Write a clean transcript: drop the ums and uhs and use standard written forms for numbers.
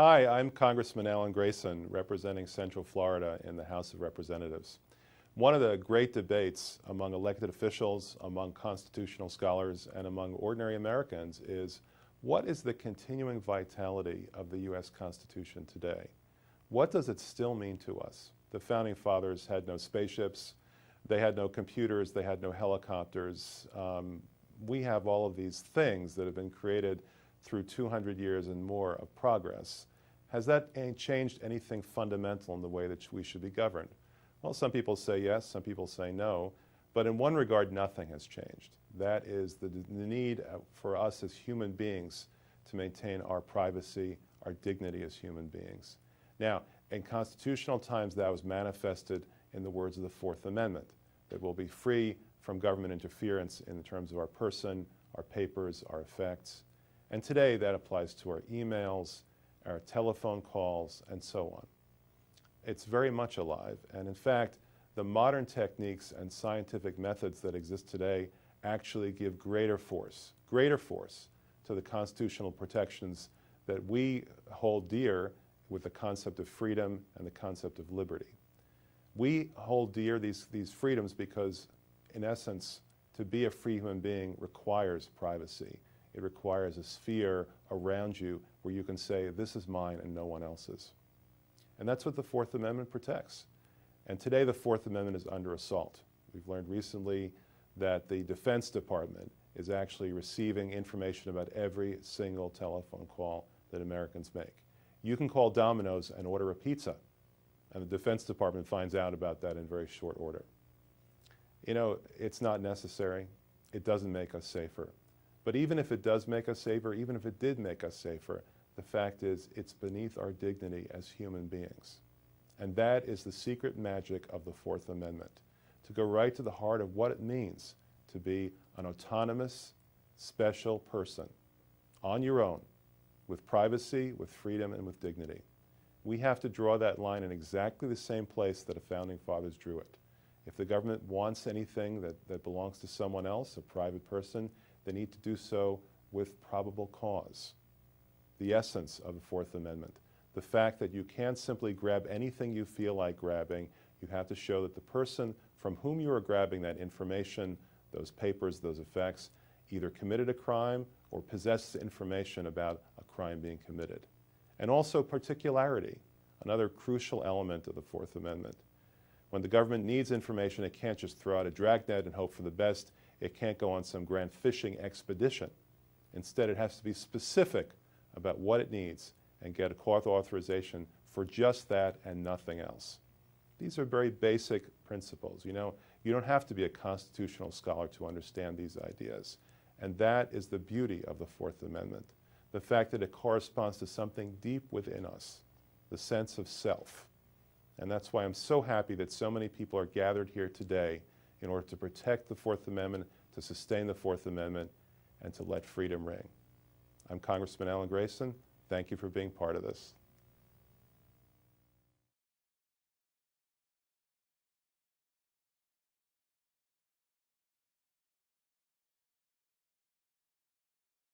Hi, I'm Congressman Alan Grayson, representing Central Florida in the House of Representatives. One of the great debates among elected officials, among constitutional scholars, and among ordinary Americans is, what is the continuing vitality of the U.S. Constitution today? What does it still mean to us? The Founding Fathers had no spaceships, they had no computers, they had no helicopters. We have all of these things that have been created through 200 years and more of progress. Has that changed anything fundamental in the way that we should be governed? Well, some people say yes, some people say no, but in one regard, nothing has changed. That is the need for us as human beings to maintain our privacy, our dignity as human beings. Now, in constitutional times, that was manifested in the words of the Fourth Amendment, that we'll be free from government interference in terms of our person, our papers, our effects. And today, that applies to our emails, our telephone calls, and so on. It's very much alive, and in fact, the modern techniques and scientific methods that exist today actually give greater force to the constitutional protections that we hold dear with the concept of freedom and the concept of liberty. We hold dear these freedoms because, in essence, to be a free human being requires privacy. It requires a sphere around you where you can say, this is mine and no one else's. And that's what the Fourth Amendment protects. And today the Fourth Amendment is under assault. We've learned recently that the Defense Department is actually receiving information about every single telephone call that Americans make. You can call Domino's and order a pizza, and the Defense Department finds out about that in very short order. You know, it's not necessary. It doesn't make us safer. But even if it does make us safer, even if it did make us safer, the fact is it's beneath our dignity as human beings. And that is the secret magic of the Fourth Amendment, to go right to the heart of what it means to be an autonomous, special person on your own, with privacy, with freedom, and with dignity. We have to draw that line in exactly the same place that the Founding Fathers drew it. If the government wants anything that belongs to someone else, a private person, they need to do so with probable cause. The essence of the Fourth Amendment. The fact that you can't simply grab anything you feel like grabbing. You have to show that the person from whom you are grabbing that information, those papers, those effects, either committed a crime or possesses information about a crime being committed. And also particularity, another crucial element of the Fourth Amendment. When the government needs information, it can't just throw out a dragnet and hope for the best. It can't go on some grand fishing expedition. Instead, it has to be specific about what it needs and get a court authorization for just that and nothing else. These are very basic principles. You know, you don't have to be a constitutional scholar to understand these ideas. And that is the beauty of the Fourth Amendment, the fact that it corresponds to something deep within us, the sense of self. And that's why I'm so happy that so many people are gathered here today in order to protect the Fourth Amendment, to sustain the Fourth Amendment, and to let freedom ring. I'm Congressman Alan Grayson. Thank you for being part of this.